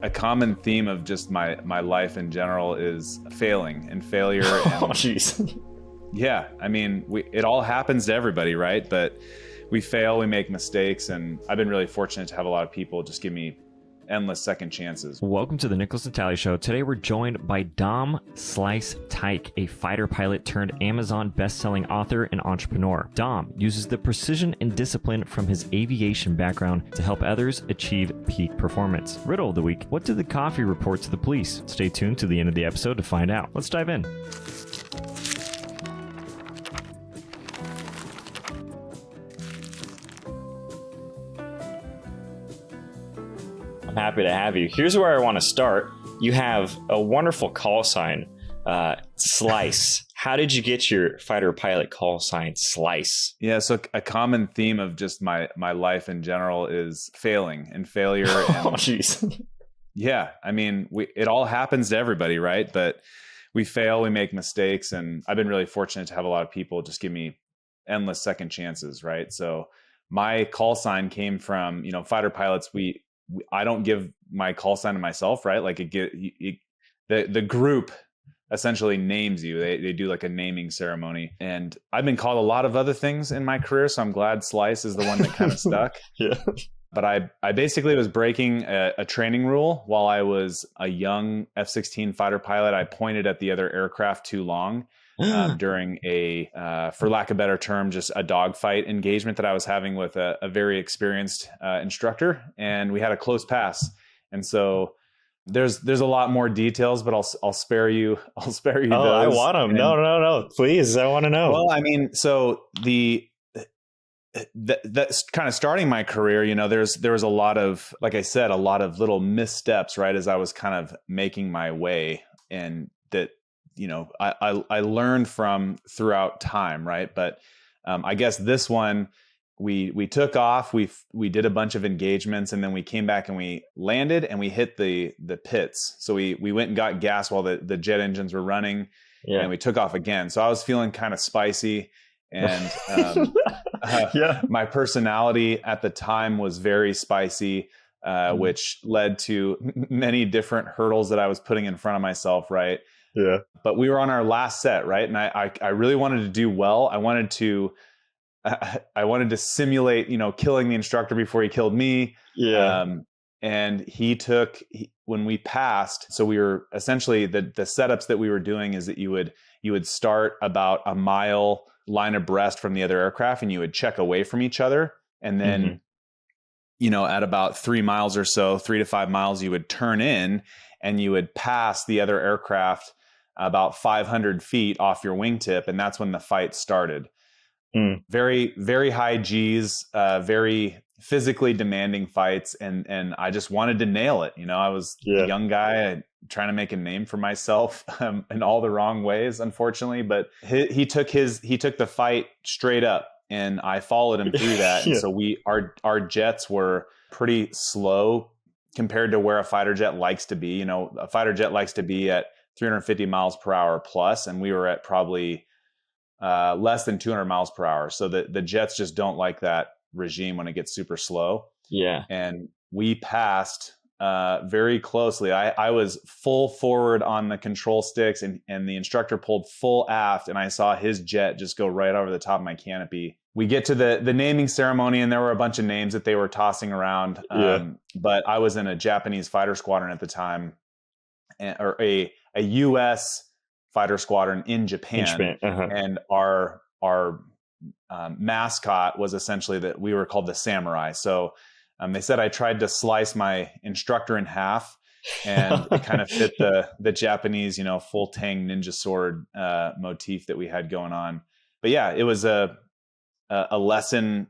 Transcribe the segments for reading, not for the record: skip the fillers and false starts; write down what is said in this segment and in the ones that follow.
A common theme of just my life in general is failing and failure. Oh, And jeez. yeah, I mean, it all happens to everybody, right? But we fail, we make mistakes, and I've been really fortunate to have a lot of people just give me endless second chances. Welcome to the Nickolas Natali Show. Today we're joined by Dom Slice Teich, a fighter pilot turned Amazon best-selling author and entrepreneur. Dom uses the precision and discipline from his aviation background to help others achieve peak performance. Riddle of the week: what did the coffee report to the police? Stay tuned to the end of the episode to find out. Let's dive in. I'm happy to have you. Here's where I want to start. You have a wonderful call sign, Slice. How did you get your fighter pilot call sign, Slice? Yeah, so a common theme of just my life in general is failing and failure. Oh, jeez. Yeah, I mean, it all happens to everybody, right? But we fail, we make mistakes, and I've been really fortunate to have a lot of people just give me endless second chances, right? So my call sign came from, fighter pilots. I don't give my call sign to myself, right? Like the group essentially names you. They do like a naming ceremony. And I've been called a lot of other things in my career, so I'm glad Slice is the one that kind of stuck. Yeah. But I basically was breaking a training rule while I was a young F-16 fighter pilot. I pointed at the other aircraft too long during for lack of a better term, just a dogfight engagement that I was having with a very experienced instructor, and we had a close pass. And so there's a lot more details, but I'll spare you. I'll spare you. Oh, those. I want them. No, please. I want to know. Well, I mean, so that's kind of starting my career, there was a lot of, like I said, a lot of little missteps, right? As I was kind of making my way, and that, I learned from throughout time. Right. But, I guess this one, we took off, we did a bunch of engagements, and then we came back and we landed and we hit the pits. So we went and got gas while the jet engines were running. Yeah. And we took off again. So I was feeling kind of spicy. And my personality at the time was very spicy, which led to many different hurdles that I was putting in front of myself, right? Yeah. But we were on our last set, right? And I really wanted to do well. I wanted to simulate, killing the instructor before he killed me. Yeah. And when we passed, so we were essentially the setups that we were doing is that you would start about a mile line abreast from the other aircraft, and you would check away from each other. And then, at about 3 miles or so, 3 to 5 miles, you would turn in and you would pass the other aircraft about 500 feet off your wingtip. And that's when the fight started. Very, very high G's, very physically demanding fights. And I just wanted to nail it. I was a young guy trying to make a name for myself in all the wrong ways, unfortunately. But he took the fight straight up, and I followed him through that. And so our jets were pretty slow compared to where a fighter jet likes to be. A fighter jet likes to be at 350 miles per hour plus, and we were at probably less than 200 miles per hour. So the jets just don't like that regime when it gets super slow. Yeah. And we passed very closely. I was full forward on the control sticks, and the instructor pulled full aft, and I saw his jet just go right over the top of my canopy. We get to the naming ceremony, and there were a bunch of names that they were tossing around. But I was in a Japanese fighter squadron at the time, or a U.S. fighter squadron in Japan. And our mascot was essentially that we were called the samurai. So they said I tried to slice my instructor in half, and it kind of fit the Japanese, full tang ninja sword motif that we had going on. But yeah, it was a lesson,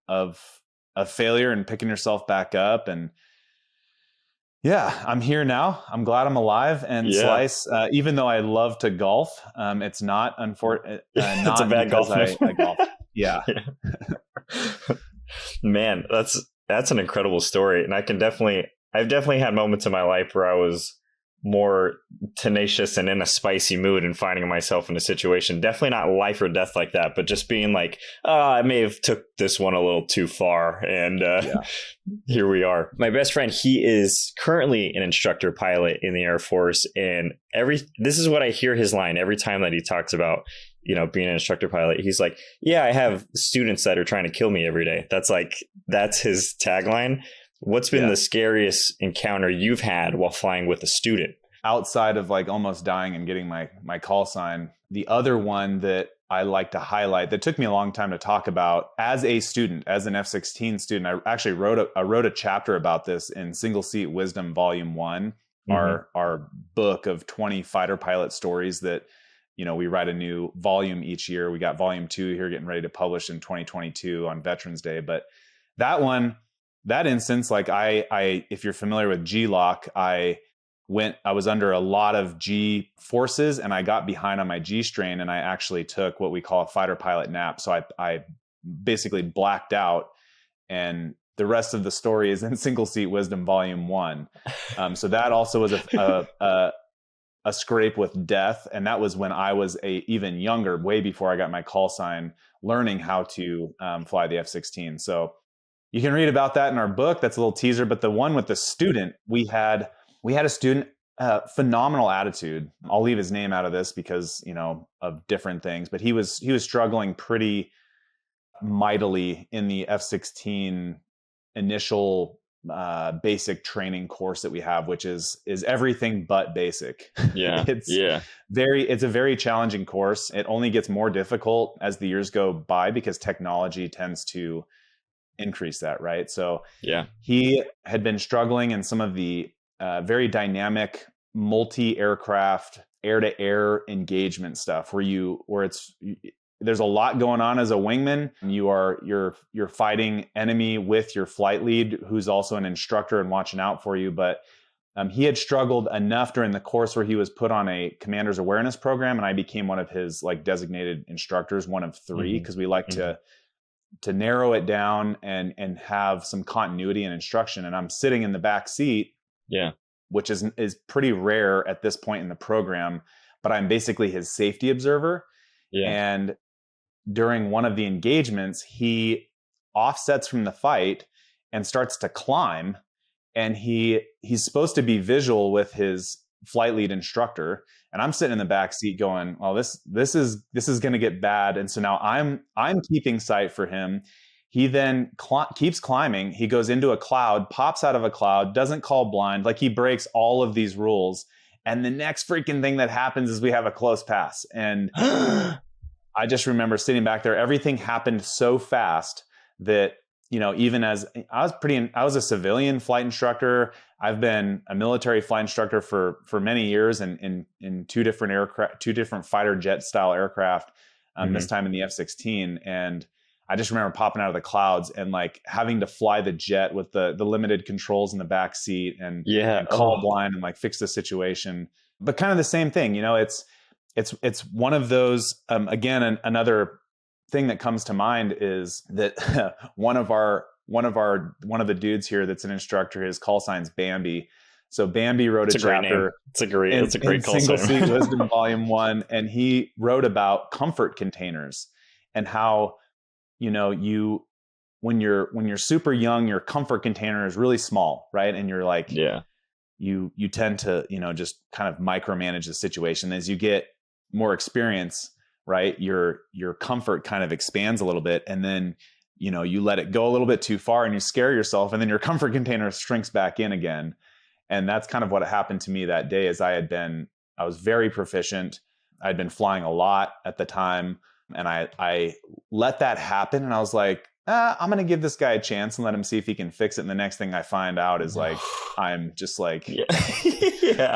of failure and picking yourself back up. And yeah, I'm here now. I'm glad I'm alive. And Slice, even though I love to golf, it's not unfortunate. It's a bad golf. I golf. Yeah. Man, that's an incredible story. And I've definitely had moments in my life where I was more tenacious and in a spicy mood and finding myself in a situation. Definitely not life or death like that, but just being like, I may have took this one a little too far. And here we are. My best friend, he is currently an instructor pilot in the Air Force. And this is what I hear his line every time that he talks about, being an instructor pilot. He's like, yeah, I have students that are trying to kill me every day. That's his tagline. What's been the scariest encounter you've had while flying with a student? Outside of like almost dying and getting my call sign, the other one that I like to highlight that took me a long time to talk about as a student, as an F-16 student, I actually wrote a chapter about this in Single Seat Wisdom Volume 1, our book of 20 fighter pilot stories that, we write a new volume each year. We got Volume 2 here getting ready to publish in 2022 on Veterans Day. But that instance, like if you're familiar with G-LOC, I was under a lot of G forces and I got behind on my G strain and I actually took what we call a fighter pilot nap. So I basically blacked out, and the rest of the story is in Single Seat Wisdom Volume 1. So that also was a scrape with death. And that was when I was even younger, way before I got my call sign, learning how to fly the F-16. So you can read about that in our book. That's a little teaser. But the one with the student, we had a student, phenomenal attitude. I'll leave his name out of this because, of different things, but he was struggling pretty mightily in the F-16 initial basic training course that we have, which is everything but basic. Yeah. It's a very challenging course. It only gets more difficult as the years go by because technology tends to increase that, right? So he had been struggling in some of the very dynamic multi-aircraft air-to-air engagement stuff where there's a lot going on as a wingman. You're fighting enemy with your flight lead, who's also an instructor and watching out for you. But he had struggled enough during the course where he was put on a commander's awareness program, and I became one of his like designated instructors, one of 3, because we like to narrow it down and have some continuity and instruction. And I'm sitting in the back seat, which is pretty rare at this point in the program, but I'm basically his safety observer. And during one of the engagements, he offsets from the fight and starts to climb. And he's supposed to be visual with his flight lead instructor. And I'm sitting in the back seat going, "Oh, this is going to get bad." And so now I'm keeping sight for him. He then keeps climbing. He goes into a cloud, pops out of a cloud, doesn't call blind. Like, he breaks all of these rules. And the next freaking thing that happens is we have a close pass. And I just remember sitting back there. Everything happened so fast that, even as I was a civilian flight instructor. I've been a military flight instructor for many years and in 2 different fighter jet style aircraft, this time in the F-16. And I just remember popping out of the clouds and like having to fly the jet with the limited controls in the back seat and call blind and like fix the situation. But kind of the same thing, it's one of those, again, another thing that comes to mind is that one of the dudes here that's an instructor, his call sign's Bambi. So Bambi wrote a chapter. It's a great call sign. Single Seat Wisdom Volume 1, and he wrote about comfort containers and how, when you're super young, your comfort container is really small, right? And you're like, you tend to, just kind of micromanage the situation. As you get more experience, right, your comfort kind of expands a little bit, and then you let it go a little bit too far and you scare yourself, and then your comfort container shrinks back in again. And that's kind of what happened to me that day. Is I was very proficient. I'd been flying a lot at the time, and I let that happen, and I was like, I'm going to give this guy a chance and let him see if he can fix it. And the next thing I find out is like, I'm just like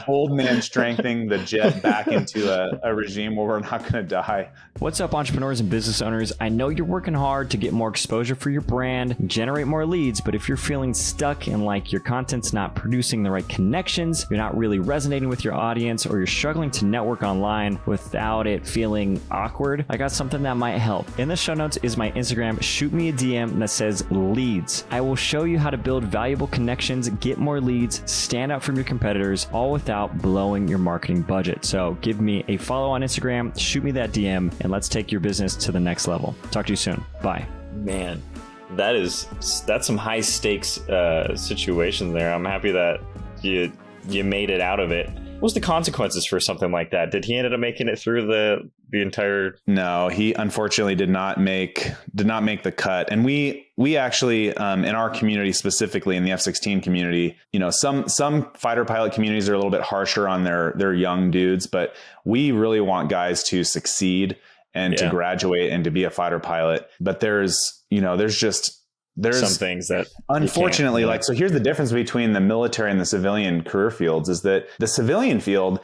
old man strengthening the jet back into a regime where we're not going to die. What's up, entrepreneurs and business owners? I know you're working hard to get more exposure for your brand, generate more leads, but if you're feeling stuck and like your content's not producing the right connections, you're not really resonating with your audience, or you're struggling to network online without it feeling awkward, I got something that might help. In the show notes is my Instagram, shoot me a DM that says leads. I will show you how to build valuable connections, get more leads, stand out from your competitors, all without blowing your marketing budget. So give me a follow on Instagram, shoot me that DM, and let's take your business to the next level. Talk to you soon. Bye. Man, that's some high stakes situation there. I'm happy that you made it out of it. What was the consequences for something like that? Did he end up making it through the entire? No, he unfortunately did not make the cut. And we actually in our community, specifically in the F-16 community, some fighter pilot communities are a little bit harsher on their young dudes, but we really want guys to succeed and to graduate and to be a fighter pilot. But there's some things that unfortunately, so here's the difference between the military and the civilian career fields is that the civilian field,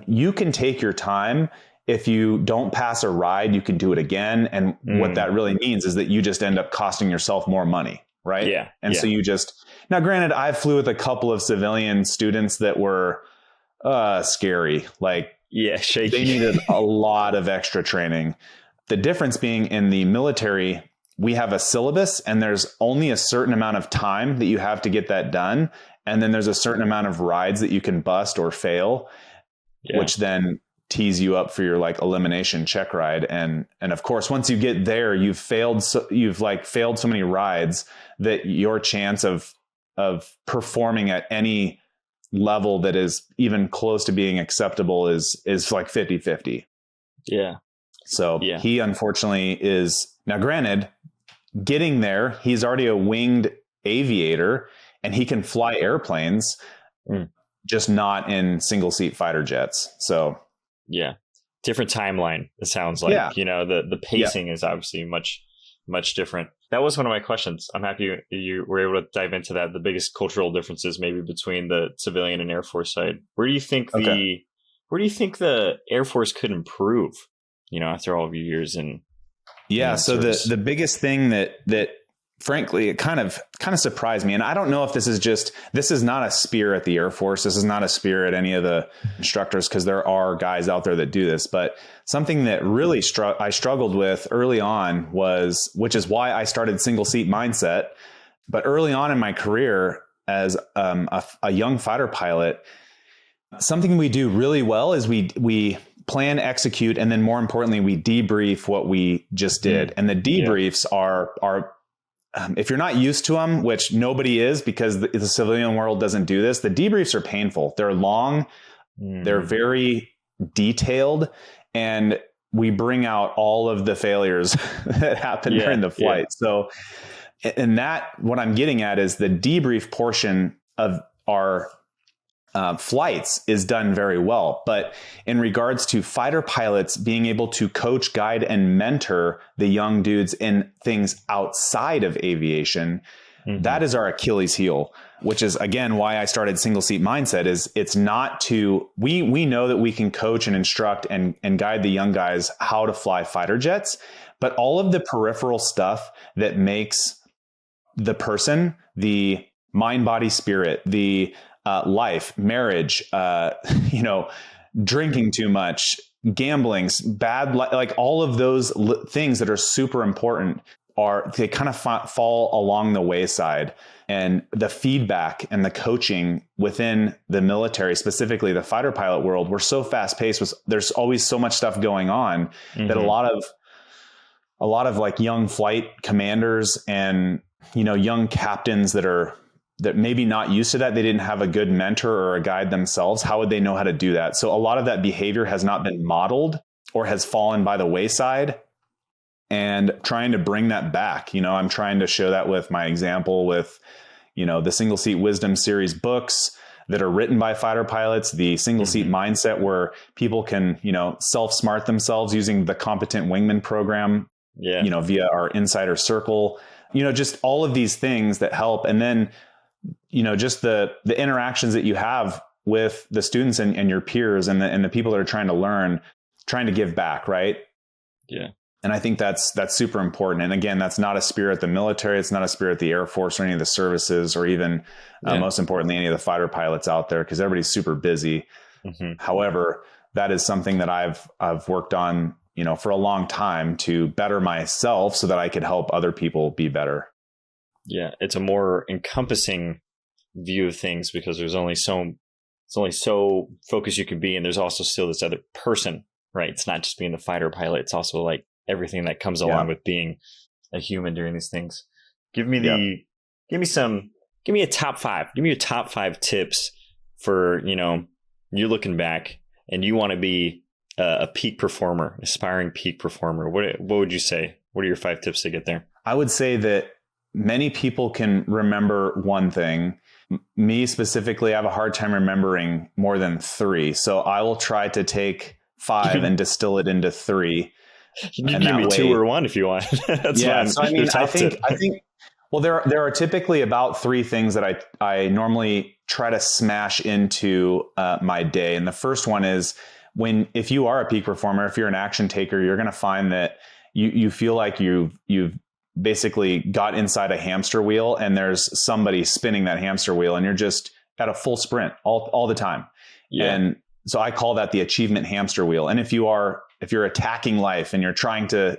you can take your time. If you don't pass a ride, you can do it again. And what that really means is that you just end up costing yourself more money. Right. Yeah. And so now granted, I flew with a couple of civilian students that were scary. Shaky. They needed a lot of extra training. The difference being in the military, we have a syllabus and there's only a certain amount of time that you have to get that done. And then there's a certain amount of rides that you can bust or fail, which then tees you up for your elimination check ride. And of course, once you get there, you've failed so many rides that your chance of performing at any level that is even close to being acceptable is 50-50. Yeah. So he unfortunately is, now granted, getting there, he's already a winged aviator and he can fly airplanes, just not in single seat fighter jets. So different timeline. It sounds like, the pacing is obviously much different. That was one of my questions. I'm happy you were able to dive into that. The biggest cultural differences maybe between the civilian and Air Force side. Where do you think the Air Force could improve, after all of your years in so service? the biggest thing that frankly, it kind of surprised me. And I don't know if this is not a spear at the Air Force. This is not a spear at any of the instructors, because there are guys out there that do this. But something that really I struggled with early on which is why I started single seat mindset. But early on in my career as a young fighter pilot, something we do really well is we plan, execute, and then more importantly, we debrief what we just did. And the debriefs are if you're not used to them, which nobody is because the civilian world doesn't do this, the debriefs are painful. They're long, they're very detailed, and we bring out all of the failures that happen during the flight. So, and what I'm getting at is the debrief portion of our flights is done very well. But in regards to fighter pilots being able to coach, guide, and mentor the young dudes in things outside of aviation, that is our Achilles heel, which is, again, why I started single seat mindset. Is it's not we know that we can coach and instruct and guide the young guys how to fly fighter jets, but all of the peripheral stuff that makes the person, the mind, body, spirit, the life, marriage, drinking too much, gambling, bad, all of those things that are super important they kind of fall along the wayside. And the feedback and the coaching within the military, specifically the fighter pilot world, we're so fast paced. There's always so much stuff going on that a lot of young flight commanders and, young captains that maybe not used to that. They didn't have a good mentor or a guide themselves. How would they know how to do that? So a lot of that behavior has not been modeled or has fallen by the wayside, and trying to bring that back. I'm trying to show that with my example with, the Single Seat Wisdom series books that are written by fighter pilots, the single seat mindset where people can, self-smart themselves using the Competent Wingman program, via our insider circle, just all of these things that help. And then, just the interactions that you have with the students and your peers and the people that are trying to learn, trying to give back. Right. Yeah. And I think that's super important. And again, that's not a spear at the military. It's not a spear at the Air Force or any of the services, or even most importantly, any of the fighter pilots out there, because everybody's super busy. However, that is something that I've worked on for a long time to better myself so that I could help other people be better. Yeah. It's a more encompassing view of things because it's only so focused you can be. And there's also still this other person, right? It's not just being the fighter pilot. It's also like everything that comes along with being a human during these things. Give me a top five. Give me your top 5 tips for, you're looking back and you want to be a peak performer, aspiring peak performer. What would you say? What are your 5 tips to get there? I would say that many people can remember one thing. Me specifically, I have a hard time remembering more than 3. So I will try to take 5 and distill it into 3. You can give me 2 or 1 if you want. That's fine. So I think, well, there are typically about 3 things that I normally try to smash into my day. And the first one is if you are a peak performer, if you're an action taker, you're going to find that you feel like you've basically got inside a hamster wheel and there's somebody spinning that hamster wheel and you're just at a full sprint all the time. Yeah. And so I call that the achievement hamster wheel. And if you're attacking life and you're trying to,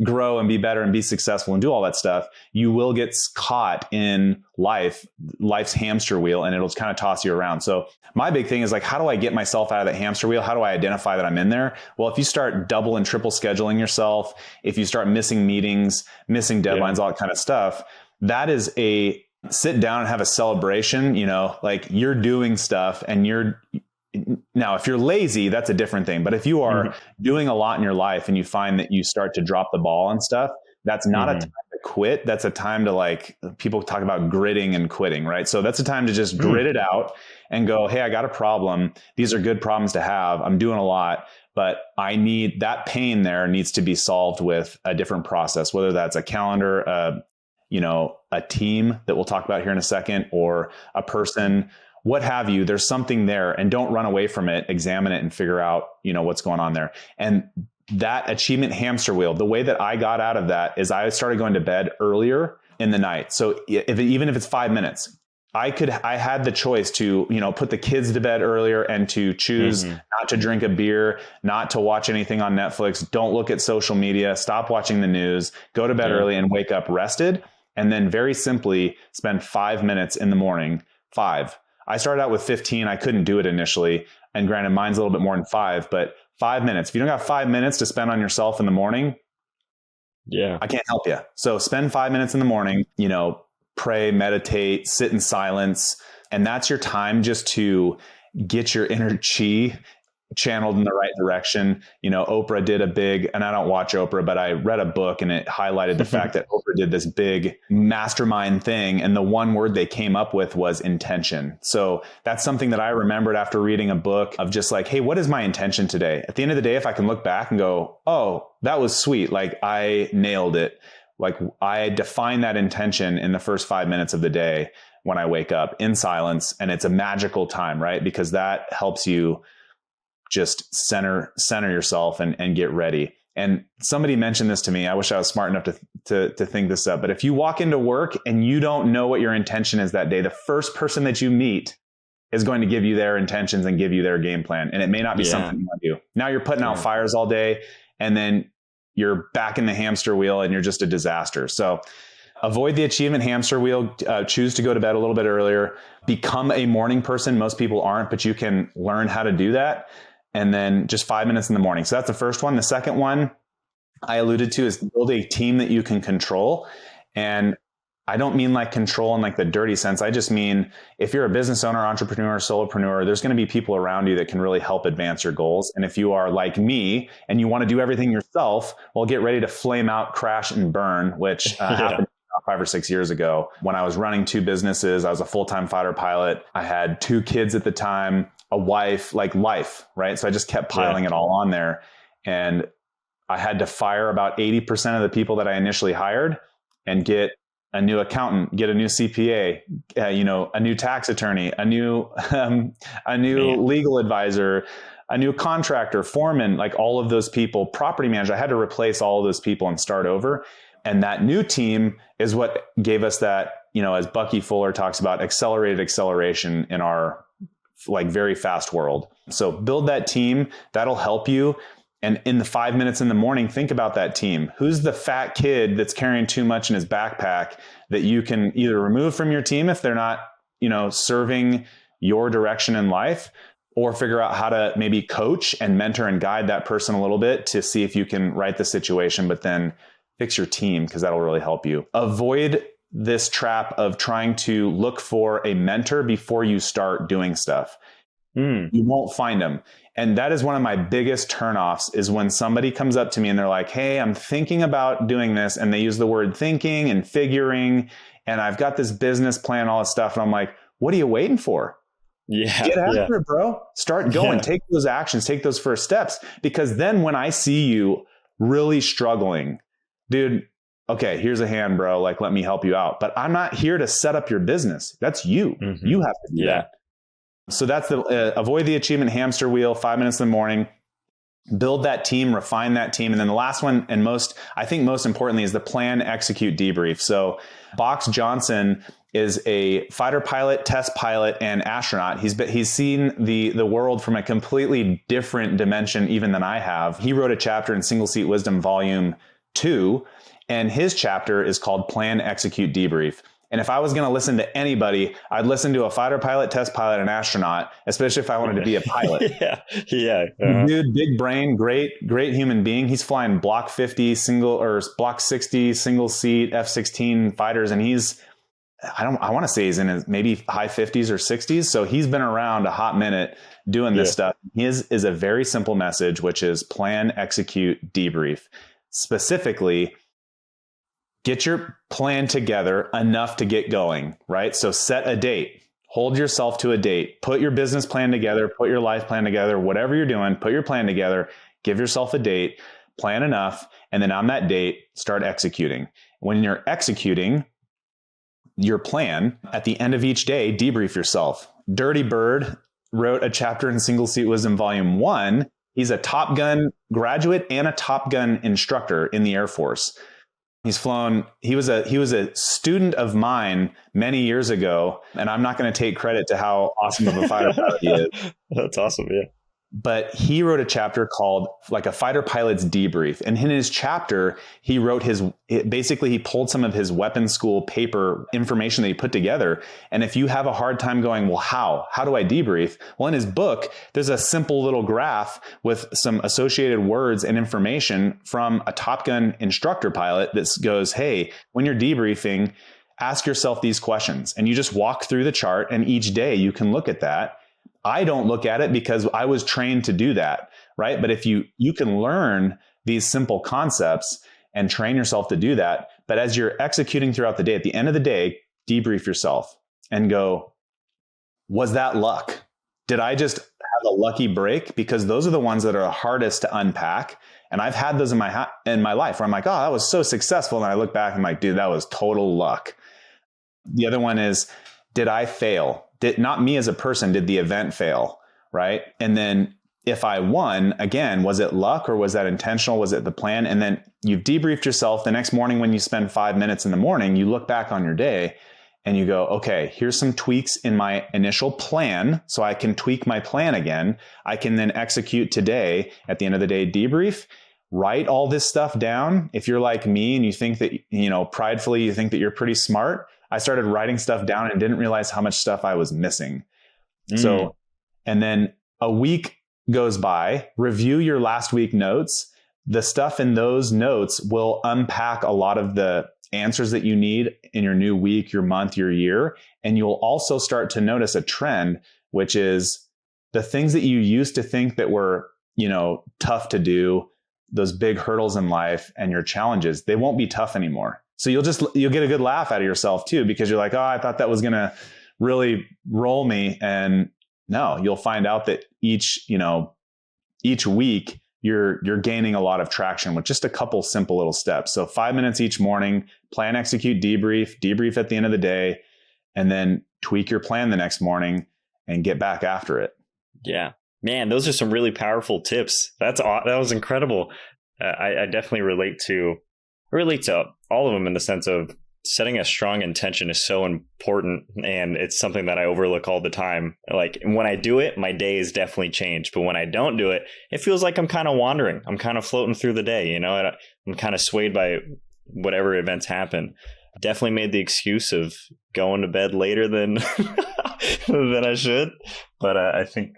grow and be better and be successful and do all that stuff, you will get caught in life's hamster wheel and it'll kind of toss you around. So my big thing is like, how do I get myself out of that hamster wheel? How do I identify that I'm in there? Well, if you start double and triple scheduling yourself, if you start missing meetings, missing deadlines, all that kind of stuff, that is a sit down and have a celebration, like you're doing stuff and now, if you're lazy, that's a different thing. But if you are doing a lot in your life and you find that you start to drop the ball on stuff, that's not a time to quit. That's a time to people talk about gritting and quitting, right? So that's a time to just grit it out and go, hey, I got a problem. These are good problems to have. I'm doing a lot, but I need that pain there needs to be solved with a different process, whether that's a calendar, a team that we'll talk about here in a second, or a person, what have you. There's something there, and don't run away from it. Examine it and figure out, what's going on there. And that achievement hamster wheel, the way that I got out of that is I started going to bed earlier in the night. So even if it's 5 minutes, I had the choice to, put the kids to bed earlier and to choose not to drink a beer, not to watch anything on Netflix. Don't look at social media, stop watching the news, go to bed early and wake up rested. And then very simply spend 5 minutes in the morning. 5. I started out with 15. I couldn't do it initially. And granted, mine's a little bit more than 5, but 5 minutes. If you don't got 5 minutes to spend on yourself in the morning, I can't help you. So spend 5 minutes in the morning, pray, meditate, sit in silence. And that's your time just to get your inner chi channeled in the right direction. Oprah did and I don't watch Oprah, but I read a book and it highlighted the fact that Oprah did this big mastermind thing. And the one word they came up with was intention. So that's something that I remembered after reading a book of just like, hey, what is my intention today? At the end of the day, if I can look back and go, oh, that was sweet. Like I nailed it. Like I define that intention in the first 5 minutes of the day when I wake up in silence. And it's a magical time, right? Because that helps you just center yourself and get ready. And somebody mentioned this to me. I wish I was smart enough to think this up. But if you walk into work and you don't know what your intention is that day, the first person that you meet is going to give you their intentions and give you their game plan. And it may not be something you want to do. Now you're putting out fires all day and then you're back in the hamster wheel and you're just a disaster. So avoid the achievement hamster wheel. Choose to go to bed a little bit earlier. Become a morning person. Most people aren't, but you can learn how to do that. And then just 5 minutes in the morning. So that's the first one. The second one I alluded to is build a team that you can control. And I don't mean like control in like the dirty sense. I just mean if you're a business owner, entrepreneur, solopreneur, there's going to be people around you that can really help advance your goals. And if you are like me and you want to do everything yourself, well, get ready to flame out, crash and burn, which happened 5 or 6 years ago when I was running 2 businesses. I was a full-time fighter pilot. I had 2 kids at the time, a wife, like life, right? So I just kept piling it all on there. And I had to fire about 80% of the people that I initially hired and get a new accountant, get a new CPA, a new tax attorney, a new legal advisor, a new contractor, foreman, like all of those people, property manager. I had to replace all of those people and start over. And that new team is what gave us that, as Bucky Fuller talks about, accelerated acceleration in our like very fast world. So build that team. That'll help you. And in the 5 minutes in the morning, think about that team. Who's the fat kid that's carrying too much in his backpack that you can either remove from your team if they're not, serving your direction in life, or figure out how to maybe coach and mentor and guide that person a little bit to see if you can right the situation, but then fix your team, because that'll really help you. Avoid this trap of trying to look for a mentor before you start doing stuff. You won't find them. And that is one of my biggest turnoffs, is when somebody comes up to me and they're like, hey, I'm thinking about doing this. And they use the word thinking and figuring, and I've got this business plan, all this stuff. And I'm like, what are you waiting for? Yeah. Get after it, bro. Start going. Yeah. Take those actions. Take those first steps. Because then when I see you really struggling, dude, okay, here's a hand, bro. Like, let me help you out. But I'm not here to set up your business. That's you. You have to do that. So that's the avoid the achievement hamster wheel, 5 minutes in the morning, build that team, refine that team. And then the last one, and most importantly, is the plan, execute, debrief. So Box Johnson is a fighter pilot, test pilot, and astronaut. He's seen the world from a completely different dimension even than I have. He wrote a chapter in Single Seat Wisdom Volume 2, and his chapter is called Plan, Execute, Debrief. And if I was going to listen to anybody, I'd listen to a fighter pilot, test pilot, and astronaut, especially if I wanted to be a pilot. Dude, big brain, great human being. He's flying Block 50 Block 60 single seat F-16 fighters, and I want to say he's in his maybe high 50s or 60s. So he's been around a hot minute doing this stuff. His is a very simple message, which is plan, execute, debrief. Specifically, get your plan together enough to get going, right? So set a date, hold yourself to a date, put your business plan together, put your life plan together, whatever you're doing, put your plan together, give yourself a date, plan enough, and then on that date, start executing. When you're executing your plan, at the end of each day, debrief yourself. Dirty Bird wrote a chapter in Single Seat Wisdom Volume 1. He's a Top Gun graduate and a Top Gun instructor in the Air Force. He's flown. He was a student of mine many years ago, and I'm not going to take credit to how awesome of a fighter pilot he is. That's awesome. Yeah. But he wrote a chapter called like a fighter pilot's debrief. And in his chapter, he wrote he pulled some of his weapons school paper information that he put together. And if you have a hard time going, well, how do I debrief? Well, in his book, there's a simple little graph with some associated words and information from a Top Gun instructor pilot that goes, hey, when you're debriefing, ask yourself these questions. And you just walk through the chart, and each day you can look at that. I don't look at it because I was trained to do that, right? But if you can learn these simple concepts and train yourself to do that, but as you're executing throughout the day, at the end of the day, debrief yourself and go, was that luck? Did I just have a lucky break? Because those are the ones that are the hardest to unpack. And I've had those in my life where I'm like, oh, that was so successful. And I look back and I'm like, dude, that was total luck. The other one is, did I fail? Not me as a person, did the event fail, right? And then if I won, again, was it luck or was that intentional? Was it the plan? And then you've debriefed yourself. The next morning when you spend 5 minutes in the morning, you look back on your day and you go, okay, here's some tweaks in my initial plan. So I can tweak my plan again. I can then execute today. At the end of the day, debrief, write all this stuff down. If you're like me and you think that, pridefully, you think that you're pretty smart, I started writing stuff down and didn't realize how much stuff I was missing. So, and then a week goes by, review your last week notes. The stuff in those notes will unpack a lot of the answers that you need in your new week, your month, your year. And you'll also start to notice a trend, which is the things that you used to think that were, tough to do, those big hurdles in life and your challenges, they won't be tough anymore. So you'll get a good laugh out of yourself too, because you're like, oh, I thought that was going to really roll me. And no, you'll find out that each week you're gaining a lot of traction with just a couple simple little steps. So 5 minutes each morning, plan, execute, debrief at the end of the day, and then tweak your plan the next morning and get back after it. Yeah, man, those are some really powerful tips. That was incredible. I definitely relate to all of them in the sense of setting a strong intention is so important, and it's something that I overlook all the time. Like when I do it, my day is definitely changed. But when I don't do it, it feels like I'm kind of wandering. I'm kind of floating through the day, and I'm kind of swayed by whatever events happen. Definitely made the excuse of going to bed later than than I should. But I think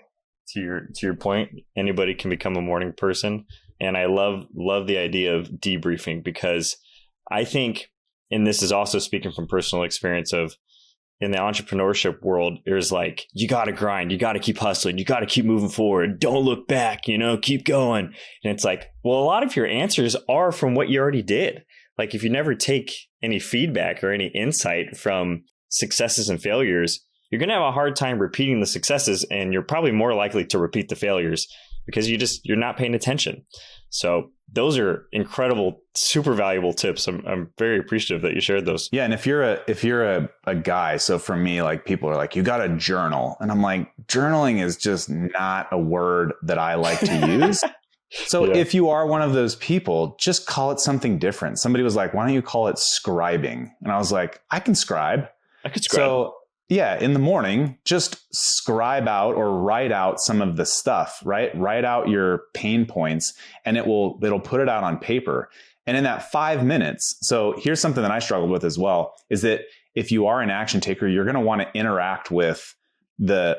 to your point, anybody can become a morning person. And I love the idea of debriefing, because I think, and this is also speaking from personal experience of in the entrepreneurship world, there's like, you got to grind, you got to keep hustling, you got to keep moving forward. Don't look back, keep going. And it's like, well, a lot of your answers are from what you already did. Like if you never take any feedback or any insight from successes and failures, you're going to have a hard time repeating the successes, and you're probably more likely to repeat the failures because you're not paying attention. So those are incredible, super valuable tips. I'm very appreciative that you shared those. Yeah. And if you're a guy, so for me, like people are like, you got to journal. And I'm like, journaling is just not a word that I like to use. So if you are one of those people, just call it something different. Somebody was like, why don't you call it scribing? And I was like, I can scribe. So yeah, in the morning, just scribe out or write out some of the stuff, right? Write out your pain points, and it'll put it out on paper. And in that 5 minutes, so here's something that I struggled with as well, is that if you are an action taker, you're going to want to interact with the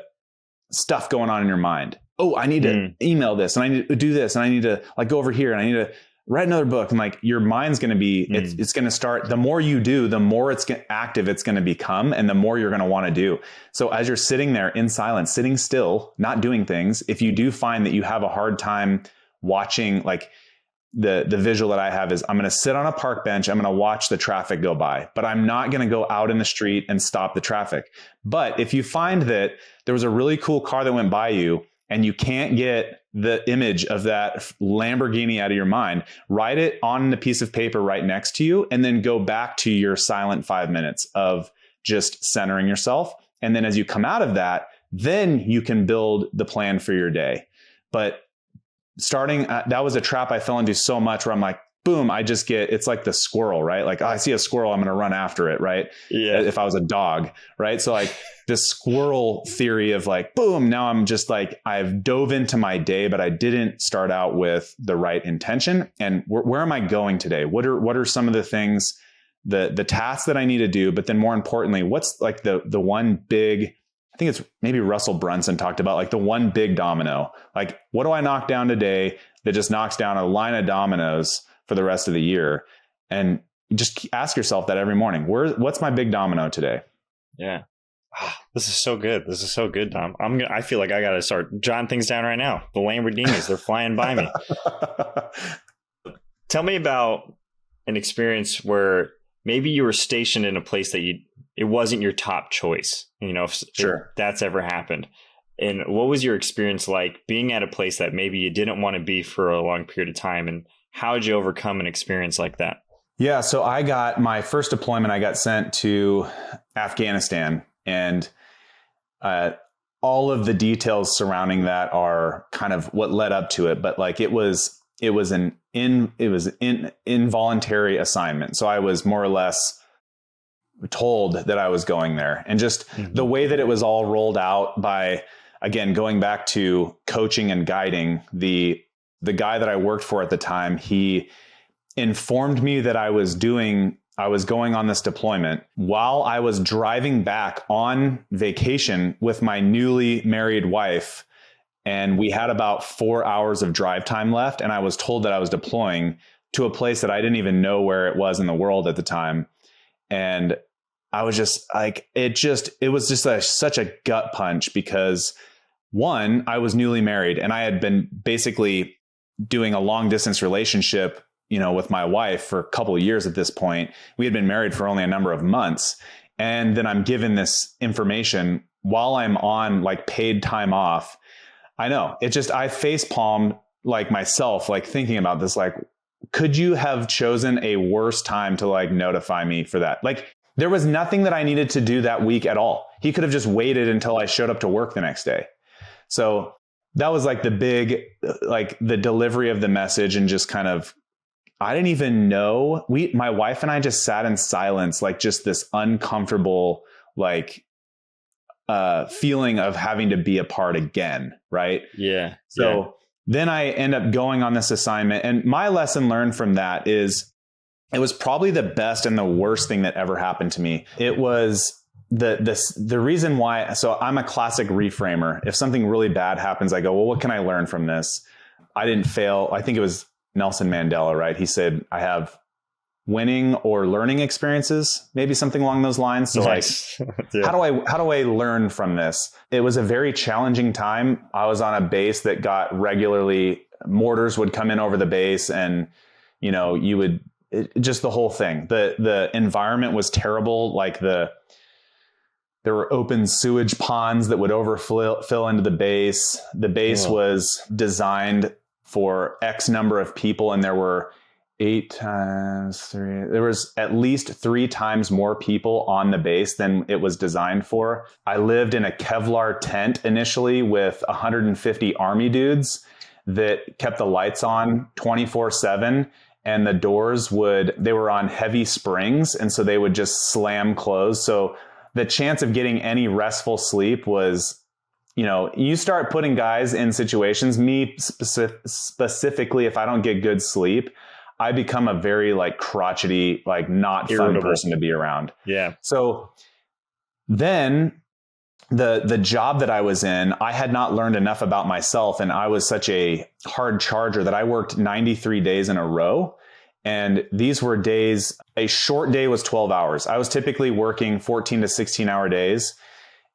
stuff going on in your mind. Oh, I need to email this, and I need to do this, and I need to like go over here, and I need to write another book. And like your mind's going to be, it's going to start, the more you do, the more active it's going to become, and the more you're going to want to do. So as you're sitting there in silence, sitting still, not doing things, if you do find that you have a hard time watching, like the visual that I have is I'm going to sit on a park bench, I'm going to watch the traffic go by, but I'm not going to go out in the street and stop the traffic. But if you find that there was a really cool car that went by you, and you can't get the image of that Lamborghini out of your mind, write it on a piece of paper right next to you, and then go back to your silent 5 minutes of just centering yourself. And then as you come out of that, then you can build the plan for your day. But starting, that was a trap I fell into so much, where I'm like, boom, it's like the squirrel, right? Like, I see a squirrel, I'm going to run after it, right? Yeah. If I was a dog, right? So like this squirrel theory of like, boom, now I'm just like, I've dove into my day, but I didn't start out with the right intention. And where am I going today? What are some of the things, the tasks that I need to do? But then more importantly, what's like the one big, I think it's maybe Russell Brunson talked about like the one big domino. Like, what do I knock down today that just knocks down a line of dominoes for the rest of the year? And just ask yourself that every morning. What's my big domino today? Yeah. This is so good. This is so good, Dom. I feel like I got to start jotting things down right now. The Lamborghinis, they're flying by me. Tell me about an experience where maybe you were stationed in a place that it wasn't your top choice. If that's ever happened. And what was your experience like being at a place that maybe you didn't want to be for a long period of time? And how did you overcome an experience like that? Yeah. So I got my first deployment, I got sent to Afghanistan, and all of the details surrounding that are kind of what led up to it. But like, it was an involuntary assignment. So I was more or less told that I was going there, and just the way that it was all rolled out by, again, going back to coaching and guiding, the guy that I worked for at the time, he informed me that I was going on this deployment while I was driving back on vacation with my newly married wife. And we had about 4 hours of drive time left. And I was told that I was deploying to a place that I didn't even know where it was in the world at the time. And I was just like, it was just such a gut punch, because one, I was newly married, and I had been basically doing a long distance relationship, with my wife for a couple of years at this point. We had been married for only a number of months. And then I'm given this information while I'm on like paid time off. I know I face palmed like myself, like thinking about this, like, could you have chosen a worse time to like notify me for that? Like, there was nothing that I needed to do that week at all. He could have just waited until I showed up to work the next day. So that was like the big, like the delivery of the message, and just kind of, I didn't even know. My wife and I just sat in silence, like just this uncomfortable, like feeling of having to be apart again. Right. Yeah. So then I end up going on this assignment. And my lesson learned from that is it was probably the best and the worst thing that ever happened to me. It was the reason why. So I'm a classic reframer. If something really bad happens, I go, well, what can I learn from this? I didn't fail. I think it was Nelson Mandela, right? He said, I have winning or learning experiences, maybe something along those lines. So nice. How do I learn from this? It was a very challenging time. I was on a base that got regularly, mortars would come in over the base, and just the whole thing. The environment was terrible. Like there were open sewage ponds that would overfill into the base. The base was designed for X number of people, and there were 8 times 3. There was at least 3 times more people on the base than it was designed for. I lived in a Kevlar tent initially with 150 Army dudes that kept the lights on 24/7. And the doors they were on heavy springs. And so they would just slam closed. So the chance of getting any restful sleep was, you start putting guys in situations, me specifically, if I don't get good sleep, I become a very like crotchety, like not fun person to be around. Yeah. So then the job that I was in, I had not learned enough about myself, and I was such a hard charger that I worked 93 days in a row. And these were days, a short day was 12 hours. I was typically working 14 to 16 hour days.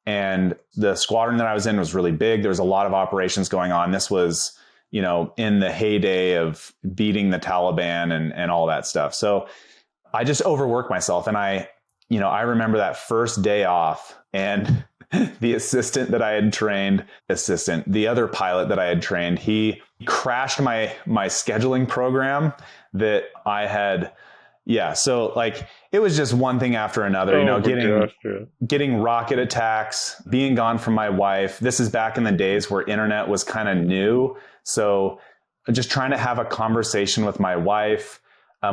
And the squadron that I was in was really big. There was a lot of operations going on. This was, in the heyday of beating the Taliban and all that stuff. So I just overworked myself. And I remember that first day off, and the assistant that I had trained, the other pilot that I had trained, he crashed my scheduling program that I had. Yeah. So like, it was just one thing after another, getting rocket attacks, being gone from my wife. This is back in the days where internet was kind of new. So just trying to have a conversation with my wife.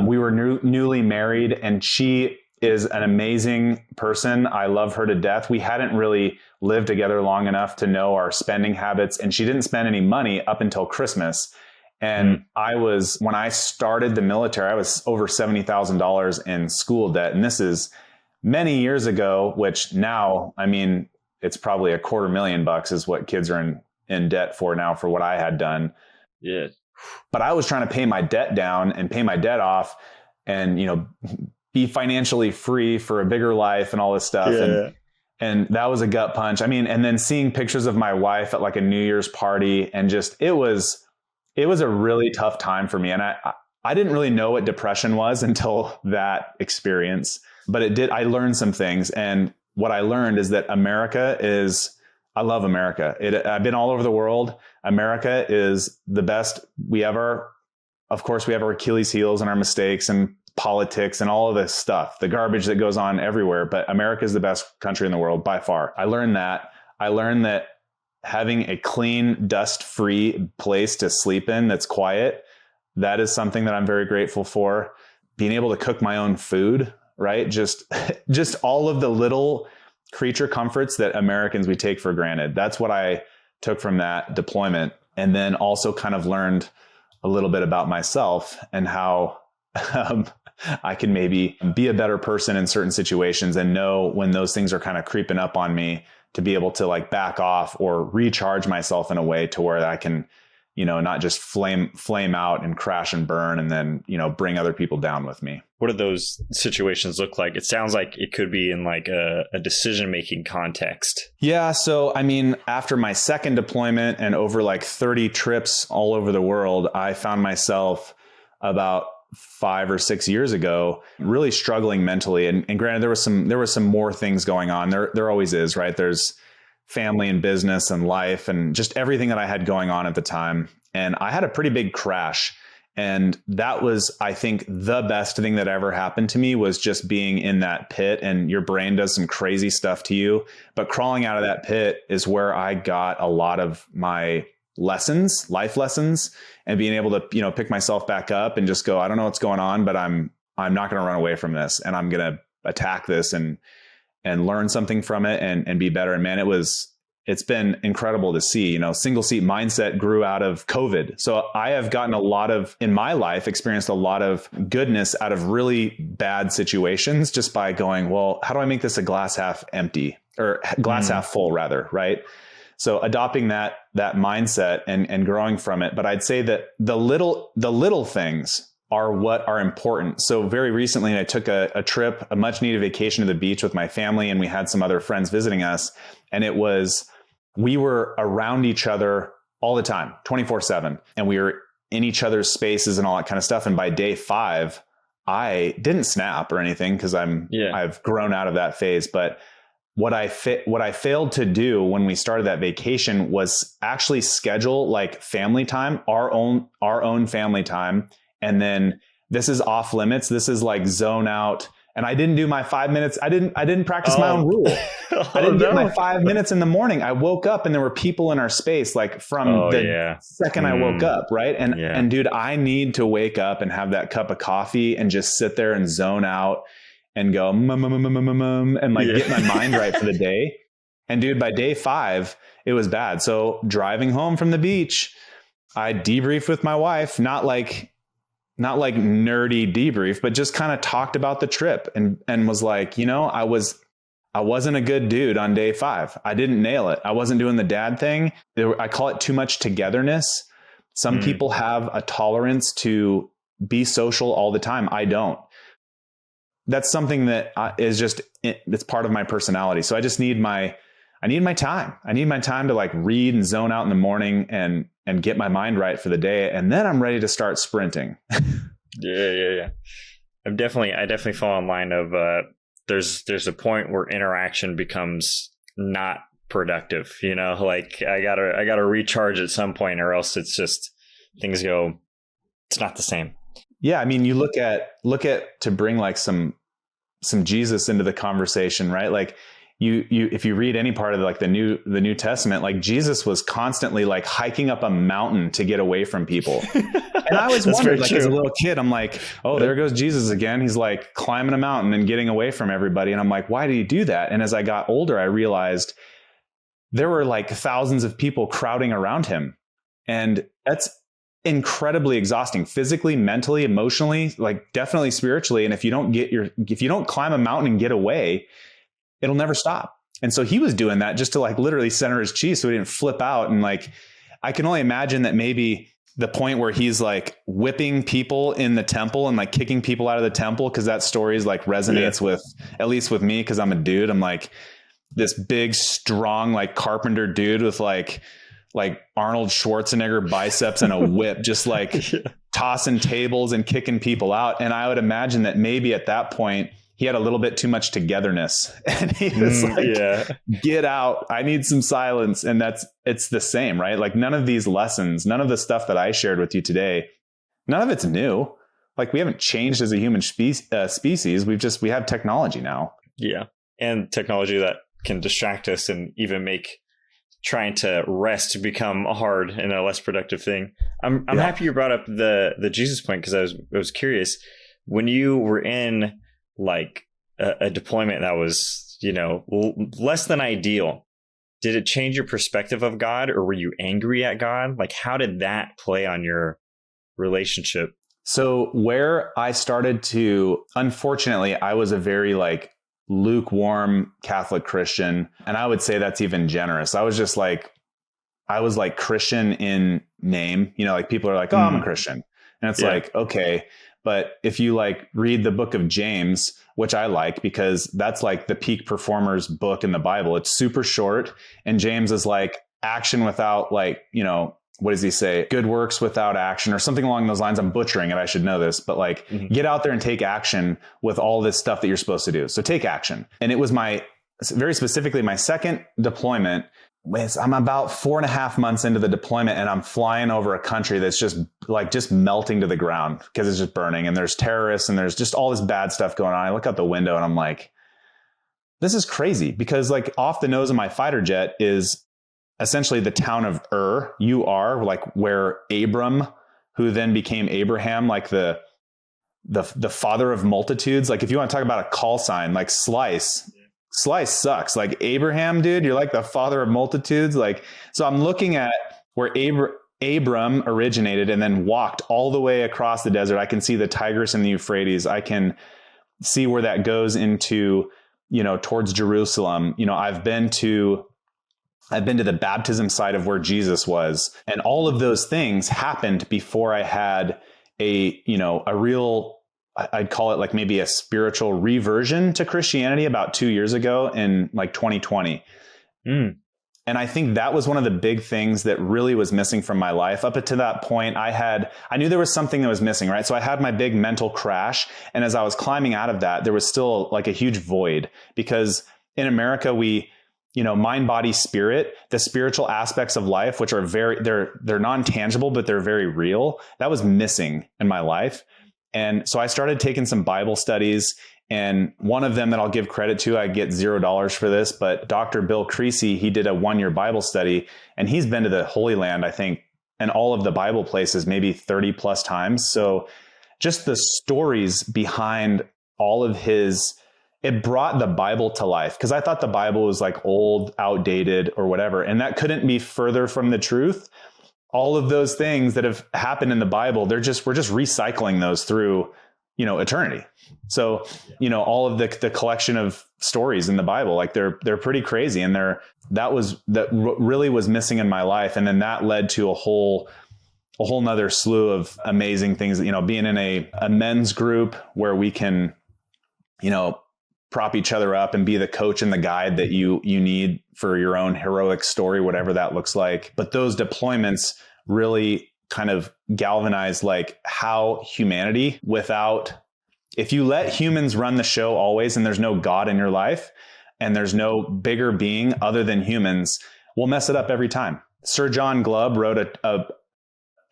We were newly married, and she is an amazing person. I love her to death. We hadn't really lived together long enough to know our spending habits, and she didn't spend any money up until Christmas. And when I started the military, I was over $70,000 in school debt. And this is many years ago, which now, I mean, it's probably $250,000 is what kids are in debt for now for what I had done. Yeah. But I was trying to pay my debt down and pay my debt off and, be financially free for a bigger life and all this stuff. Yeah. And that was a gut punch. I mean, and then seeing pictures of my wife at like a New Year's party, and just, it was a really tough time for me. And I didn't really know what depression was until that experience, but I learned some things. And what I learned is that I love America. I've been all over the world. America is the best of course we have our Achilles heels and our mistakes and politics and all of this stuff, the garbage that goes on everywhere. But America is the best country in the world by far. I learned that having a clean, dust-free place to sleep in that's quiet, that is something that I'm very grateful for. Being able to cook my own food, right? Just all of the little creature comforts that Americans we take for granted. That's what I took from that deployment. And then also kind of learned a little bit about myself and how I can maybe be a better person in certain situations, and know when those things are kind of creeping up on me, to be able to like back off or recharge myself in a way to where I can, not just flame out and crash and burn and then, bring other people down with me. What do those situations look like? It sounds like it could be in like a decision-making context. Yeah. So, I mean, after my second deployment and over like 30 trips all over the world, I found myself about 5 or 6 years ago, really struggling mentally. And granted, there was some more things going on. There always is, right? There's family and business and life and just everything that I had going on at the time. And I had a pretty big crash. And that was, I think, the best thing that ever happened to me, was just being in that pit, and your brain does some crazy stuff to you. But crawling out of that pit is where I got a lot of my lessons, life lessons, and being able to, pick myself back up and just go, I don't know what's going on, but I'm not going to run away from this, and I'm going to attack this and learn something from it and be better. And man, it's been incredible to see, single seat mindset grew out of COVID. So I have gotten in my life, experienced a lot of goodness out of really bad situations just by going, well, how do I make this a glass half empty, or glass half full rather? Right. So adopting that mindset and growing from it. But I'd say that the little things are what are important. So very recently I took a trip, a much needed vacation to the beach with my family, and we had some other friends visiting us. And we were around each other all the time, 24/7. And we were in each other's spaces and all that kind of stuff. And by day 5, I didn't snap or anything because I've grown out of that phase. But what I failed to do when we started that vacation was actually schedule like family time, our own family time. And then this is off limits. This is like zone out. And I didn't do my 5 minutes. I didn't practice my own rule. I didn't get my 5 minutes in the morning. I woke up and there were people in our space, like from the second I woke up. Right. And dude, I need to wake up and have that cup of coffee and just sit there and zone out and go, and like get my mind right for the day. And dude, by day 5, it was bad. So driving home from the beach, I debriefed with my wife, not like nerdy debrief, but just kind of talked about the trip and was like, I wasn't a good dude on day 5. I didn't nail it. I wasn't doing the dad thing. I call it too much togetherness. Some people have a tolerance to be social all the time. I don't. That's something that is just, it's part of my personality. So I just need my time. I need my time to like read and zone out in the morning and get my mind right for the day. And then I'm ready to start sprinting. Yeah. I definitely fall in line of, there's a point where interaction becomes not productive, like I gotta recharge at some point, or else it's just it's not the same. Yeah. I mean, you look at to bring like some Jesus into the conversation, right? Like if you read any part of like the New Testament, like Jesus was constantly like hiking up a mountain to get away from people. And I always wondered, like as a little kid, I'm like, oh, there goes Jesus again. He's like climbing a mountain and getting away from everybody. And I'm like, why did he do that? And as I got older, I realized there were like thousands of people crowding around him. And that's incredibly exhausting, physically, mentally, emotionally, like definitely spiritually. And if you don't climb a mountain and get away, it'll never stop. And so he was doing that just to like literally center his chi so he didn't flip out. And like, I can only imagine that maybe the point where he's like whipping people in the temple and like kicking people out of the temple, because that story is like resonates with, at least with me, because I'm a dude. I'm like this big, strong, like carpenter dude with like Arnold Schwarzenegger biceps and a whip, just like tossing tables and kicking people out. And I would imagine that maybe at that point he had a little bit too much togetherness and he was get out. I need some silence. And it's the same, right? Like none of these lessons, none of the stuff that I shared with you today, none of it's new. Like we haven't changed as a human species. We have technology now. Yeah. And technology that can distract us and even make trying to rest become hard and a less productive thing. I'm happy you brought up the Jesus point, because I was curious when you were in like a deployment that was, less than ideal. Did it change your perspective of God, or were you angry at God? Like, how did that play on your relationship? So where I started to, unfortunately, I was a very like lukewarm Catholic Christian. And I would say that's even generous. I was like Christian in name, like people are like, oh, I'm a Christian. And it's like, okay. But if you like read the book of James, which I like because that's like the peak performer's book in the Bible, it's super short. And James is like action without like, what does he say? Good works without action or something along those lines. I'm butchering it. I should know this, but like get out there and take action with all this stuff that you're supposed to do. So take action. And it was very specifically my second deployment. I'm about 4.5 months into the deployment and I'm flying over a country that's just melting to the ground because it's just burning and there's terrorists and there's just all this bad stuff going on. I look out the window and I'm like, this is crazy, because like off the nose of my fighter jet is essentially the town of Ur, like where Abram, who then became Abraham, like the father of multitudes. Like if you want to talk about a call sign, like Slice sucks. Like Abraham, dude, you're like the father of multitudes. Like, so I'm looking at where Abram originated and then walked all the way across the desert. I can see the Tigris and the Euphrates. I can see where that goes into, towards Jerusalem. I've been to the baptism site of where Jesus was. And all of those things happened before I had a real, I'd call it like maybe a spiritual reversion to Christianity about 2 years ago in like 2020. And I think that was one of the big things that really was missing from my life. Up to that point, I knew there was something that was missing, right? So I had my big mental crash. And as I was climbing out of that, there was still like a huge void, because in America, we, mind, body, spirit, the spiritual aspects of life, which are they're non-tangible, but they're very real. That was missing in my life. And so I started taking some Bible studies. And one of them that I'll give credit to, I get $0 for this, but Dr. Bill Creasy, he did a 1-year Bible study, and he's been to the Holy Land, I think, and all of the Bible places, maybe 30 plus times. So just the stories behind all of it brought the Bible to life, because I thought the Bible was like old, outdated, or whatever. And that couldn't be further from the truth. All of those things that have happened in the Bible, we're just recycling those through eternity. So, all of the collection of stories in the Bible, like they're pretty crazy. And that really was missing in my life. And then that led to a whole nother slew of amazing things, being in a men's group where we can, prop each other up and be the coach and the guide that you need for your own heroic story, whatever that looks like. But those deployments really kind of galvanize like how humanity, if you let humans run the show always, and there's no God in your life and there's no bigger being other than humans, we'll mess it up every time. Sir John Glubb wrote it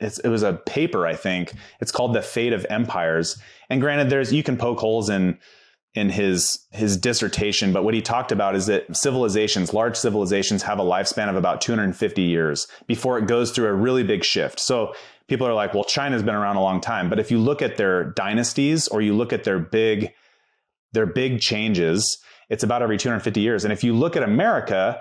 was a paper, I think. It's called The Fate of Empires. And granted, you can poke holes in his dissertation, but what he talked about is that large civilizations have a lifespan of about 250 years before it goes through a really big shift. So people are like, well, China's been around a long time. But if you look at their dynasties, or you look at their big changes, it's about every 250 years. And if you look at America,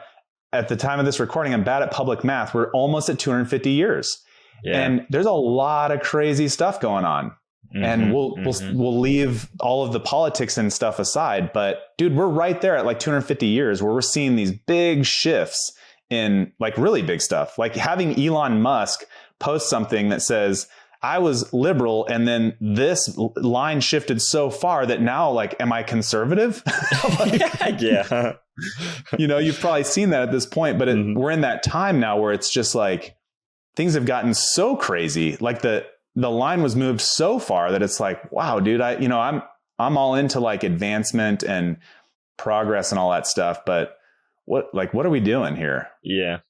at the time of this recording, I'm bad at public math, we're almost at 250 years. Yeah. And there's a lot of crazy stuff going on. And we'll leave all of the politics and stuff aside. But dude, we're right there at like 250 years where we're seeing these big shifts in like really big stuff. Like having Elon Musk post something that says, I was liberal, and then this line shifted so far that now, like, am I conservative? Yeah. You've probably seen that at this point, but we're in that time now where it's just like things have gotten so crazy. Like the line was moved so far that it's like, wow, dude, I'm all into like advancement and progress and all that stuff. But what are we doing here? Yeah.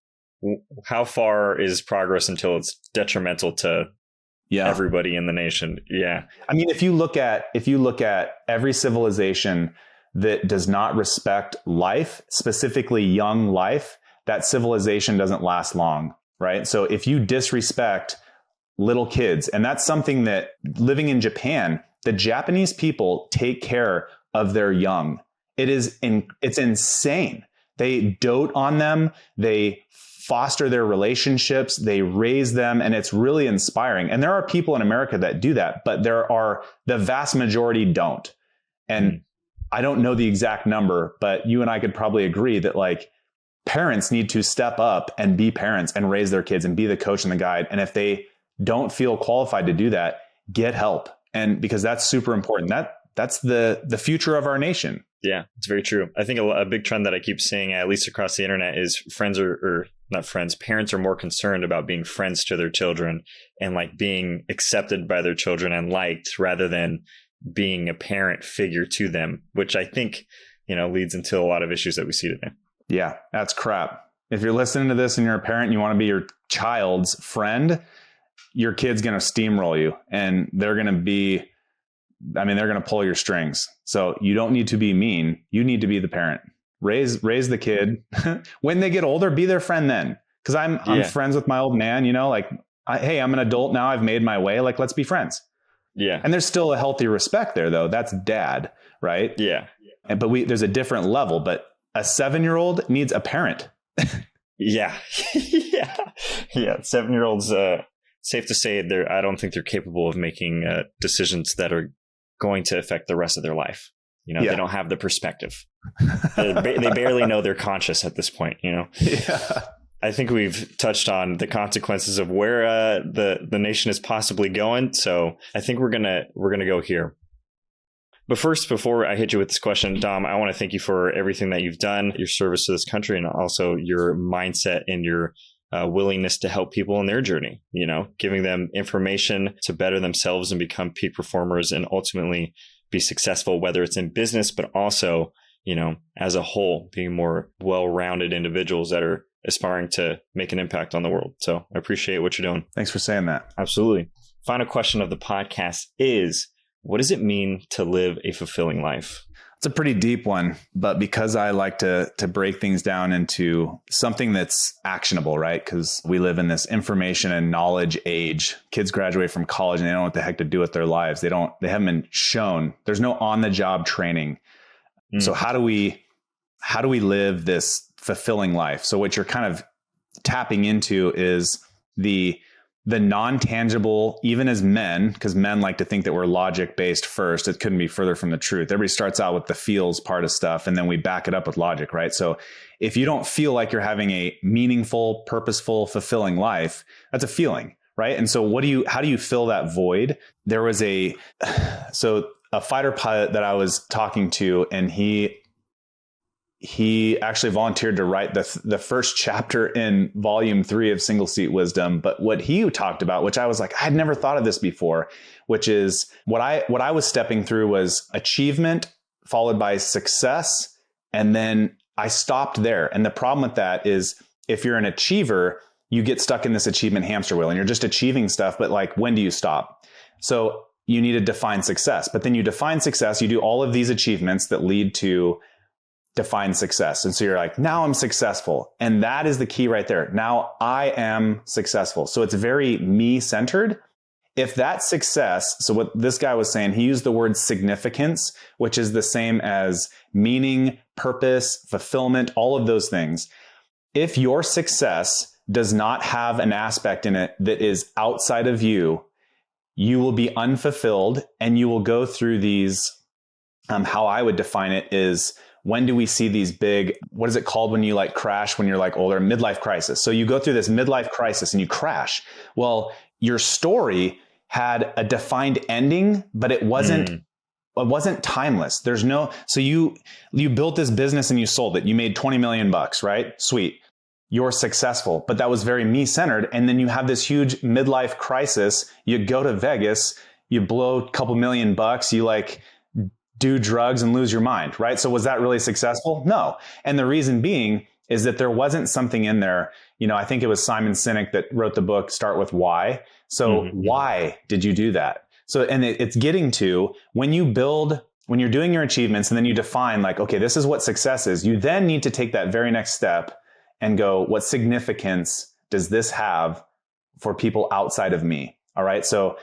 How far is progress until it's detrimental to everybody in the nation? Yeah. I mean, if you look at every civilization that does not respect life, specifically young life, that civilization doesn't last long, right? So if you disrespect little kids, and that's something that, living in Japan, the Japanese people take care of their young. It's insane. They dote on them. They foster their relationships. They raise them. And it's really inspiring. And there are people in America that do that, but the vast majority don't. And I don't know the exact number, but you and I could probably agree that like parents need to step up and be parents and raise their kids and be the coach and the guide. And if they don't feel qualified to do that, get help. And because that's super important. That's the future of our nation. Yeah, it's very true. I think a big trend that I keep seeing, at least across the internet, is parents are more concerned about being friends to their children and like being accepted by their children and liked, rather than being a parent figure to them, which I think, leads into a lot of issues that we see today. Yeah, that's crap. If you're listening to this and you're a parent and you want to be your child's friend, your kid's going to steamroll you, and they're going to pull your strings. So you don't need to be mean. You need to be the parent. Raise the kid. When they get older, be their friend then. Because I'm friends with my old man, like, hey, I'm an adult now. I've made my way. Like, let's be friends. Yeah. And there's still a healthy respect there, though. That's dad, right? Yeah. But there's a different level. But a 7-year-old needs a parent. Yeah. Yeah. 7-year-olds, safe to say I don't think they're capable of making decisions that are going to affect the rest of their life. They don't have the perspective. They barely know they're conscious at this point, Yeah. I think we've touched on the consequences of where the nation is possibly going. So I think we're gonna go here. But first, before I hit you with this question, Dom, I want to thank you for everything that you've done, your service to this country, and also your mindset and your willingness to help people in their journey, giving them information to better themselves and become peak performers and ultimately be successful, whether it's in business, but also, as a whole, being more well-rounded individuals that are aspiring to make an impact on the world. So I appreciate what you're doing. Thanks for saying that. Absolutely. Final question of the podcast is, what does it mean to live a fulfilling life? It's a pretty deep one, but because I like to break things down into something that's actionable, right? Because we live in this information and knowledge age. Kids graduate from college and they don't know what the heck to do with their lives. They haven't been shown. There's no on-the-job training. So how do we live this fulfilling life? So what you're kind of tapping into is the non-tangible, even as men, because men like to think that we're logic based first. It couldn't be further from the truth. Everybody starts out with the feels part of stuff, and then we back it up with logic, right? So if you don't feel like you're having a meaningful, purposeful, fulfilling life, that's a feeling, right? And so how do you fill that void? There was a fighter pilot that I was talking to, and he actually volunteered to write the first chapter in volume 3 of Single Seat Wisdom. But what he talked about, which I was like, I had never thought of this before, which is what I was stepping through was achievement followed by success. And then I stopped there. And the problem with that is if you're an achiever, you get stuck in this achievement hamster wheel and you're just achieving stuff. But like, when do you stop? So you need to define success. But then you define success, you do all of these achievements that lead to define success. And so you're like, now I'm successful. And that is the key right there. Now I am successful. So it's very me centered. If that success, so what this guy was saying, he used the word significance, which is the same as meaning, purpose, fulfillment, all of those things. If your success does not have an aspect in it that is outside of you, you will be unfulfilled and you will go through these, how I would define it is, when do we see these big, what is it called when you like crash when you're like older? Midlife crisis. So you go through this midlife crisis and you crash. Well, your story had a defined ending, but it wasn't timeless. So you built this business and you sold it. You made 20 million bucks, right? Sweet. You're successful, but that was very me centered. And then you have this huge midlife crisis. You go to Vegas, you blow a couple million bucks. You like do drugs and lose your mind, right? So was that really successful? No. And the reason being is that there wasn't something in there. I think it was Simon Sinek that wrote the book, Start With Why. So why did you do that? So, and it's getting to when you're doing your achievements and then you define like, okay, this is what success is. You then need to take that very next step and go, what significance does this have for people outside of me? All right. So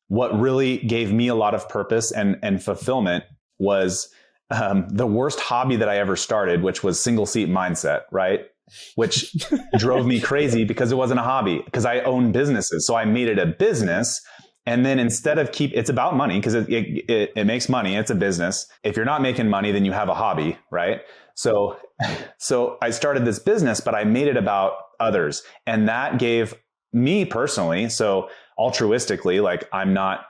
what really gave me a lot of purpose and fulfillment was the worst hobby that I ever started, which was single seat mindset, right? Which drove me crazy because it wasn't a hobby, because I own businesses. So I made it a business. And then instead of it's about money because it makes money. It's a business. If you're not making money, then you have a hobby, right? So I started this business, but I made it about others. And that gave me personally, so altruistically, like I'm not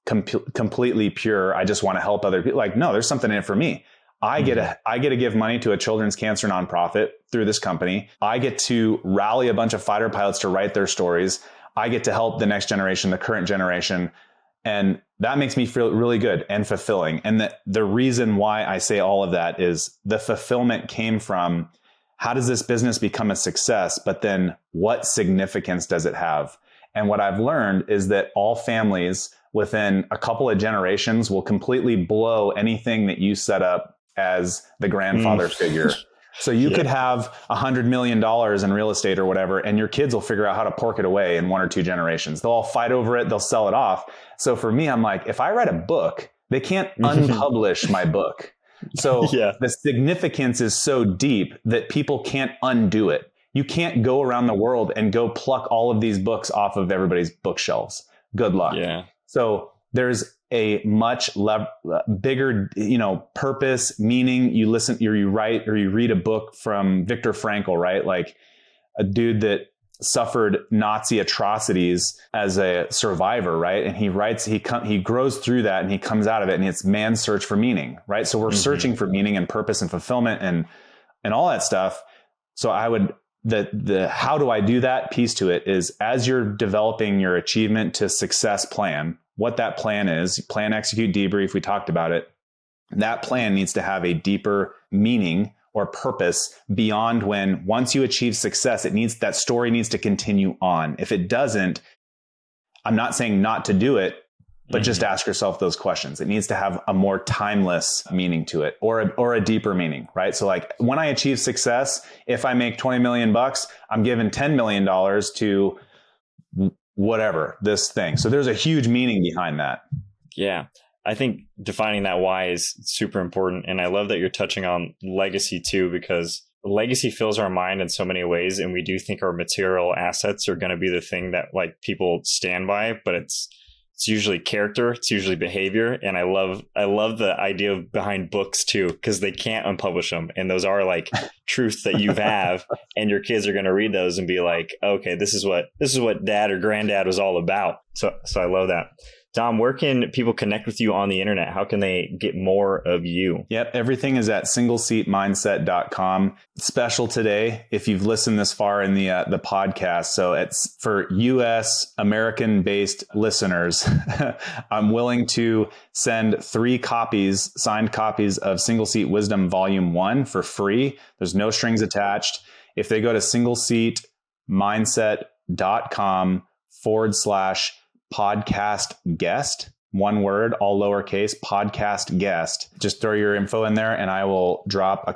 completely pure. I just want to help other people. Like, no, there's something in it for me. I get to give money to a children's cancer nonprofit through this company. I get to rally a bunch of fighter pilots to write their stories. I get to help the next generation, the current generation. And that makes me feel really good and fulfilling. And the reason why I say all of that is the fulfillment came from how does this business become a success? But then what significance does it have? And what I've learned is that all families within a couple of generations will completely blow anything that you set up as the grandfather figure. So you could have $100 million in real estate or whatever, and your kids will figure out how to pork it away in 1 or 2 generations. They'll all fight over it. They'll sell it off. So for me, I'm like, if I write a book, they can't unpublish my book. So the significance is so deep that people can't undo it. You can't go around the world and go pluck all of these books off of everybody's bookshelves. Good luck. Yeah. So there's a much bigger, purpose, meaning. You listen, or you write, or you read a book from Viktor Frankl, right? Like a dude that suffered Nazi atrocities as a survivor, right? And he writes, he grows through that, and he comes out of it, and it's man's search for meaning, right? So we're searching for meaning and purpose and fulfillment and all that stuff. So I would, the how do I do that piece to it is, as you're developing your achievement to success plan, what that plan is, plan, execute, debrief, we talked about it. That plan needs to have a deeper meaning or purpose beyond once you achieve success, that story needs to continue on. If it doesn't, I'm not saying not to do it, but just ask yourself those questions. It needs to have a more timeless meaning to it, or a deeper meaning, right? So like when I achieve success, if I make $20 million, I'm giving $10 million to whatever, this thing. So there's a huge meaning behind that. Yeah. I think defining that why is super important. And I love that you're touching on legacy too, because legacy fills our mind in so many ways. And we do think our material assets are going to be the thing that like people stand by, but it's usually character, it's usually behavior. And I love the idea behind books too, because they can't unpublish them. And those are like truths that you have, and your kids are going to read those and be like, okay, this is what dad or granddad was all about. So I love that. Dom, where can people connect with you on the internet? How can they get more of you? Yep. Everything is at singleseatmindset.com. Special today, if you've listened this far in the podcast. So it's for US American based listeners. I'm willing to send 3 signed copies of Single Seat Wisdom Volume 1 for free. There's no strings attached. If they go to singleseatmindset.com/podcast guest, one word, all lowercase, podcast guest. Just throw your info in there, and I will drop a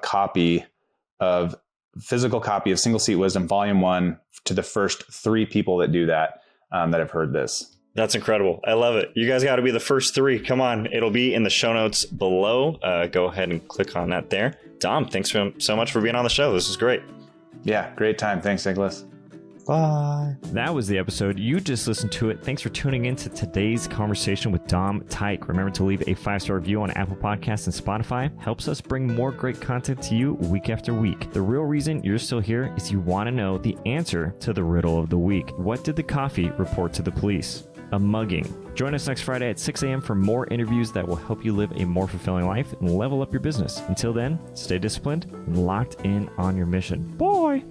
physical copy of Single Seat Wisdom Volume 1 to the first 3 people that do that have heard this. That's incredible. I love it. You guys got to be the first 3. Come on. It'll be in the show notes below. Go ahead and click on that there. Dom, thanks so much for being on the show. This is great. Yeah, great time. Thanks, Nickolas. Bye. That was the episode. You just listened to it. Thanks for tuning in to today's conversation with Dom Teich. Remember to leave a 5-star review on Apple Podcasts and Spotify. Helps us bring more great content to you week after week. The real reason you're still here is you want to know the answer to the riddle of the week. What did the coffee report to the police? A mugging. Join us next Friday at 6 a.m. for more interviews that will help you live a more fulfilling life and level up your business. Until then, stay disciplined and locked in on your mission. Bye.